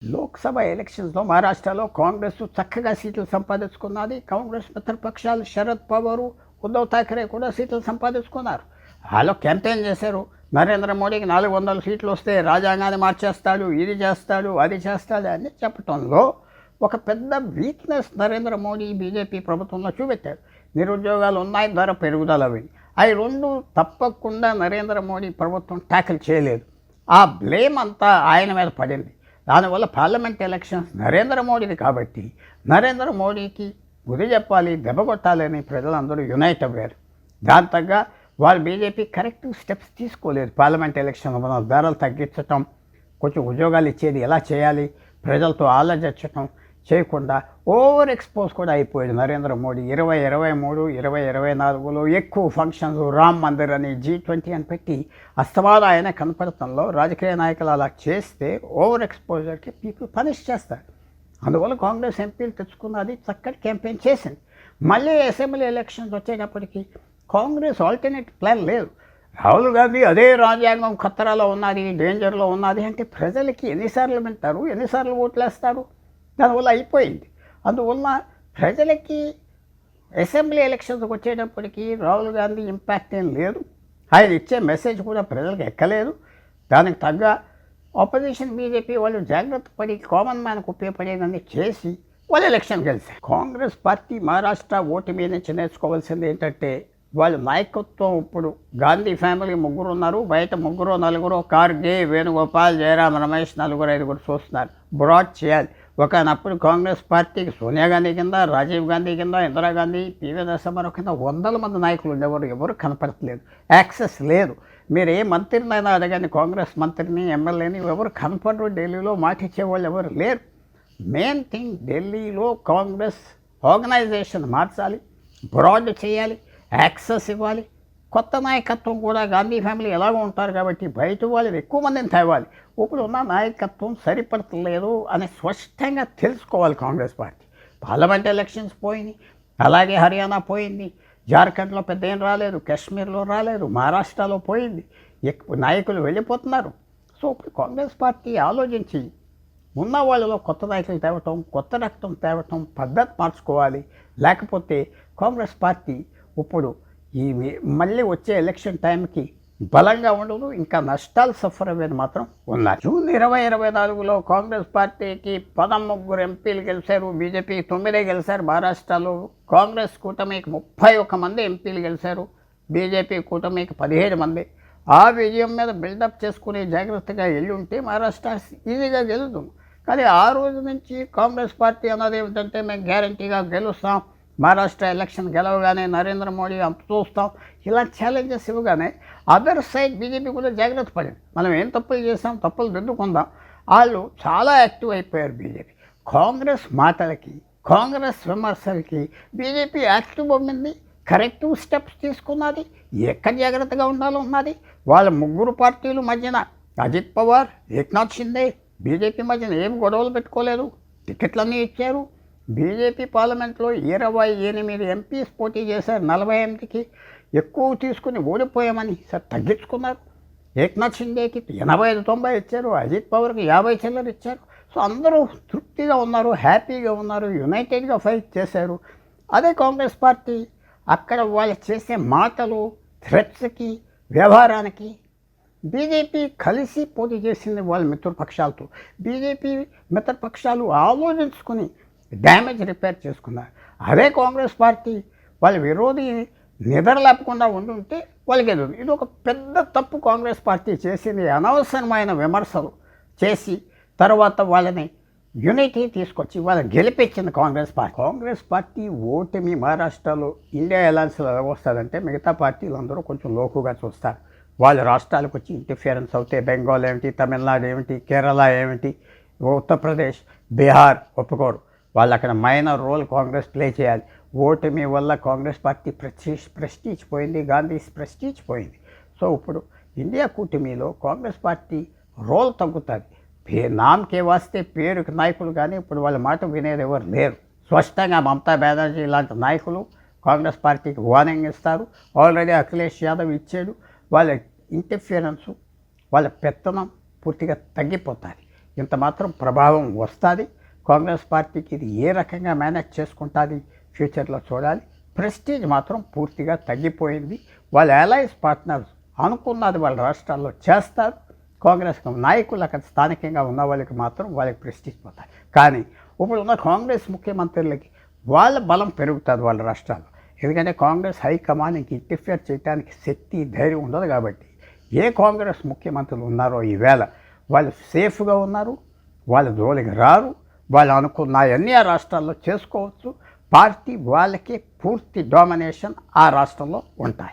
లోక్సభ ఎలక్షన్స్లో మహారాష్ట్రలో కాంగ్రెస్ చక్కగా సీట్లు సంపాదించుకున్నది. కాంగ్రెస్ మిత్రపక్షాలు శరద్ పవారు, ఉద్ధవ్ ఠాకరే కూడా సీట్లు సంపాదించుకున్నారు. వాళ్ళు క్యాంపెయిన్ చేశారు. నరేంద్ర మోడీకి 400 సీట్లు వస్తే రాజ్యాంగాన్ని మార్చేస్తాడు, ఇది చేస్తాడు, అది చేస్తాడు అని చెప్పటంలో ఒక పెద్ద వీక్నెస్ నరేంద్ర మోడీ బీజేపీ ప్రభుత్వంలో చూపెట్టాడు. నిరుద్యోగాలు ఉన్నాయి, ధర పెరుగుదల అవి అవి రెండు తప్పకుండా నరేంద్ర మోడీ ప్రభుత్వం ట్యాకిల్ చేయలేదు. ఆ బ్లేమ్ అంతా ఆయన మీద పడింది. దానివల్ల పార్లమెంట్ ఎలక్షన్స్ నరేంద్ర మోడీది కాబట్టి నరేంద్ర మోడీకి బుద్ధి చెప్పాలి, దెబ్బ కొట్టాలని ప్రజలందరూ యునైట్ అయ్యారు. దాని తగ్గ వాళ్ళు బీజేపీ కరెక్టివ్ స్టెప్స్ తీసుకోలేదు. పార్లమెంట్ ఎలక్షన్లో మనం ధరలు తగ్గించటం, కొంచెం ఉద్యోగాలు ఇచ్చేది ఎలా చేయాలి, ప్రజలతో ఆలోచించటం చేయకుండా ఓవర్ ఎక్స్పోజ్ కూడా అయిపోయాడు నరేంద్ర మోడీ. 2023, 2024లో ఎక్కువ ఫంక్షన్స్, రామ్ మందిర్ అని, G20 అని పెట్టి అస్తమానం ఆయన కనపడటంలో రాజకీయ నాయకులు అలా చేస్తే ఓవర్ ఎక్స్పోజర్కి పీపుల్ పనిష్ చేస్తారు. అందువల్ల కాంగ్రెస్ ఎంపీలు తెచ్చుకున్నది చక్కటి క్యాంపెయిన్ చేసింది. మళ్ళీ అసెంబ్లీ ఎలక్షన్స్ వచ్చేటప్పటికి కాంగ్రెస్ ఆల్టర్నేట్ ప్లాన్ లేదు. రాహుల్ గాంధీ అదే రాజ్యాంగం ఖతరాలో ఉన్నది, డేంజర్లో ఉన్నది అంటే ప్రజలకి ఎన్నిసార్లు వింటారు, ఎన్నిసార్లు ఓట్లేస్తారు? దానివల్ల అయిపోయింది. అందువల్ల ప్రజలకి అసెంబ్లీ ఎలక్షన్స్కి వచ్చేటప్పటికి రాహుల్ గాంధీ ఇంపాక్ట్ ఏం లేదు. ఆయన ఇచ్చే మెసేజ్ కూడా ప్రజలకు ఎక్కలేదు. దానికి తగ్గ ఆపోజిషన్ బీజేపీ వాళ్ళు జాగ్రత్త పడి కామన్ మ్యాన్కు ఉపయోగపడేదని చేసి వాళ్ళు ఎలక్షన్ గెలిచారు. కాంగ్రెస్ పార్టీ మహారాష్ట్ర ఓటమి నుంచి నేర్చుకోవాల్సింది ఏంటంటే, వాళ్ళ నాయకత్వం ఇప్పుడు గాంధీ ఫ్యామిలీ 3 ఉన్నారు, బయట 3 4 ఖార్గే, వేణుగోపాల్, జయరాం రమేష్ 4 5 చూస్తున్నారు. బ్రాడ్ చేయాలి. ఒకనప్పుడు కాంగ్రెస్ పార్టీకి సోనియా గాంధీ కింద, రాజీవ్ గాంధీ కింద, ఇందిరాగాంధీ, పివి నరసింహారావు కింద 100 మంది నాయకులు ఉండేవారు. ఎవరు కనపడట్లేదు, యాక్సెస్ లేదు. మీరు ఏ మంత్రినైనా అడగండి, కాంగ్రెస్ మంత్రిని, ఎమ్మెల్యేని, ఎవరు కనపడరు. ఢిల్లీలో మాట ఇచ్చేవాళ్ళు ఎవరు లేరు. మెయిన్ థింగ్ ఢిల్లీలో కాంగ్రెస్ ఆర్గనైజేషన్ మార్చాలి, బ్రాడ్ చేయాలి, యాక్సెస్ ఇవ్వాలి. కొత్త నాయకత్వం కూడా గాంధీ ఫ్యామిలీ ఎలాగో ఉంటారు కాబట్టి బయట వాళ్ళు ఎక్కువ మందిని తేవాలి. ఇప్పుడు ఉన్న నాయకత్వం సరిపడతలేదు అని స్పష్టంగా తెలుసుకోవాలి కాంగ్రెస్ పార్టీ. పార్లమెంట్ ఎలక్షన్స్ పోయింది, అలాగే హర్యానా పోయింది, జార్ఖండ్లో పెద్ద ఏం రాలేదు, కాశ్మీర్లో రాలేదు, మహారాష్ట్రలో పోయింది. ఎక్కువ నాయకులు వెళ్ళిపోతున్నారు. సో ఇప్పుడు కాంగ్రెస్ పార్టీ ఆలోచించి ఉన్న వాళ్ళలో కొత్త నాయకులు తేవటం, కొత్త రక్తం తేవటం, పద్ధతి మార్చుకోవాలి. లేకపోతే కాంగ్రెస్ పార్టీ ఇప్పుడు ఈ మళ్ళీ వచ్చే ఎలక్షన్ టైంకి బలంగా ఉండదు, ఇంకా నష్టాలు సఫర్ అయ్యేది మాత్రం ఉన్నాయి. జూన్ 2024లో కాంగ్రెస్ పార్టీకి 13 ఎంపీలు గెలిచారు, బీజేపీకి 9 గెలిచారు. మహారాష్ట్రలో కాంగ్రెస్ కూటమికి 31 మంది ఎంపీలు గెలిచారు, బీజేపీ కూటమికి 17 మంది. ఆ విజయం మీద బిల్డప్ చేసుకుని జాగ్రత్తగా వెళ్ళి ఉంటే మహారాష్ట్ర ఈజీగా గెలుతుంది. కానీ ఆ రోజు నుంచి కాంగ్రెస్ పార్టీ అన్నది ఏమిటంటే, మేము గ్యారంటీగా గెలుస్తాం, మహారాష్ట్ర ఎలక్షన్ గెలవగానే నరేంద్ర మోడీ అంత చూస్తాం, ఇలా ఛాలెంజెస్ ఇవ్వగానే అదర్ సైడ్ బీజేపీ కూడా జాగ్రత్త పడింది. మనం ఏం తప్పులు చేస్తాం, తప్పులు దిద్దుకుందాం. వాళ్ళు చాలా యాక్టివ్ అయిపోయారు బీజేపీ. కాంగ్రెస్ మాటలకి, కాంగ్రెస్ విమర్శలకి బీజేపీ యాక్టివ్ అవ్వింది, కరెక్టివ్ స్టెప్స్ తీసుకున్నది, ఎక్కడ జాగ్రత్తగా ఉండాలో ఉన్నది. వాళ్ళ 3 పార్టీల మధ్యన అజిత్ పవార్, ఏక్నాథ్ షిండే, బీజేపీ మధ్యన ఏం గొడవలు పెట్టుకోలేదు, టికెట్లన్నీ ఇచ్చారు. బీజేపీ పార్లమెంట్లో 28 ఎంపీస్ పోటీ చేశారు, 48కి ఎక్కువ తీసుకుని ఓడిపోయామని సార్ తగ్గించుకున్నారు. ఏక్నాథ్ షిండేకి 85-90 ఇచ్చారు, అజిత్ పవార్కి 50 చిల్లర ఇచ్చారు. సో అందరూ తృప్తిగా ఉన్నారు, హ్యాపీగా ఉన్నారు, యునైటెడ్గా ఫైట్ చేశారు. అదే కాంగ్రెస్ పార్టీ అక్కడ వాళ్ళు చేసే మాటలు, థ్రెట్స్కి, వ్యవహారానికి బీజేపీ కలిసి పోటీ చేసింది వాళ్ళ మిత్రపక్షాలతో. బీజేపీ మిత్రపక్షాలు ఆలోచించుకుని డ్యామేజ్ రిపేర్ చేసుకున్నారు. అదే కాంగ్రెస్ పార్టీ వాళ్ళ విరోధి నిద్రలేపకుండా ఉండుంటే వాళ్ళకి ఎదురు. ఇది ఒక పెద్ద తప్పు కాంగ్రెస్ పార్టీ చేసింది. అనవసరమైన విమర్శలు చేసి తర్వాత వాళ్ళని యూనిటీ తీసుకొచ్చి వాళ్ళని గెలిపించింది కాంగ్రెస్ పార్టీ. కాంగ్రెస్ పార్టీ ఓటమి మహారాష్ట్రలో ఇండియా అలయన్స్లో ఎలా వస్తుందంటే, మిగతా పార్టీలందరూ కొంచెం లోకుగా చూస్తారు. వాళ్ళ రాష్ట్రాలకు వచ్చి ఇంటర్ఫియరెన్స్ అవుతాయి. బెంగాల్ ఏమిటి, తమిళనాడు ఏమిటి, కేరళ ఏమిటి, ఉత్తరప్రదేశ్, బీహార్ ఒప్పుకోరు. వాళ్ళు అక్కడ మైనర్ రోల్ కాంగ్రెస్ ప్లే చేయాలి. ఓటమి వల్ల కాంగ్రెస్ పార్టీ ప్రెస్టీజ్ పోయింది, గాంధీ ప్రెస్టీజ్ పోయింది. సో ఇప్పుడు ఇండియా కూటమిలో కాంగ్రెస్ పార్టీ రోల్ తగ్గుతుంది. నామకే వాస్తే పేరుకి నాయకులు కానీ ఇప్పుడు వాళ్ళ మాట వినేది ఎవరు లేరు. స్పష్టంగా మమతా బెనర్జీ లాంటి నాయకులు కాంగ్రెస్ పార్టీకి వార్నింగ్ ఇస్తారు. ఆల్రెడీ అఖిలేష్ యాదవ్ ఇచ్చాడు. వాళ్ళ ఇంటర్ఫియరెన్సు, వాళ్ళ పెత్తనం పూర్తిగా తగ్గిపోతుంది. ఇంత మాత్రం ప్రభావం వస్తుంది. కాంగ్రెస్ పార్టీకి ఇది ఏ రకంగా మేనేజ్ చేసుకుంటుంది ఫ్యూచర్లో చూడాలి. ప్రెస్టీజ్ మాత్రం పూర్తిగా తగ్గిపోయింది. వాళ్ళ అలయన్స్ పార్ట్నర్స్ అనుకున్నది వాళ్ళ రాష్ట్రాల్లో చేస్తారు. కాంగ్రెస్ నాయకులు అక్కడ స్థానికంగా ఉన్న వాళ్ళకి మాత్రం వాళ్ళకి ప్రెస్టీజ్ పోతాయి. కానీ ఇప్పుడున్న కాంగ్రెస్ ముఖ్యమంత్రులకి వాళ్ళ బలం పెరుగుతుంది వాళ్ళ రాష్ట్రాల్లో. ఎందుకంటే కాంగ్రెస్ హైకమాండ్కి ఇంటర్ఫియర్ చేయడానికి శక్తి ధైర్యం ఉండదు. కాబట్టి ఏ కాంగ్రెస్ ముఖ్యమంత్రులు ఉన్నారో ఈవేళ వాళ్ళు సేఫ్గా ఉన్నారు, వాళ్ళ జోలికి రారు, వాళ్ళు అనుకున్నవన్నీ ఆ రాష్ట్రాల్లో చేసుకోవచ్చు. పార్టీ వాళ్ళకి పూర్తి డామినేషన్ ఆ రాష్ట్రంలో ఉంటాయి.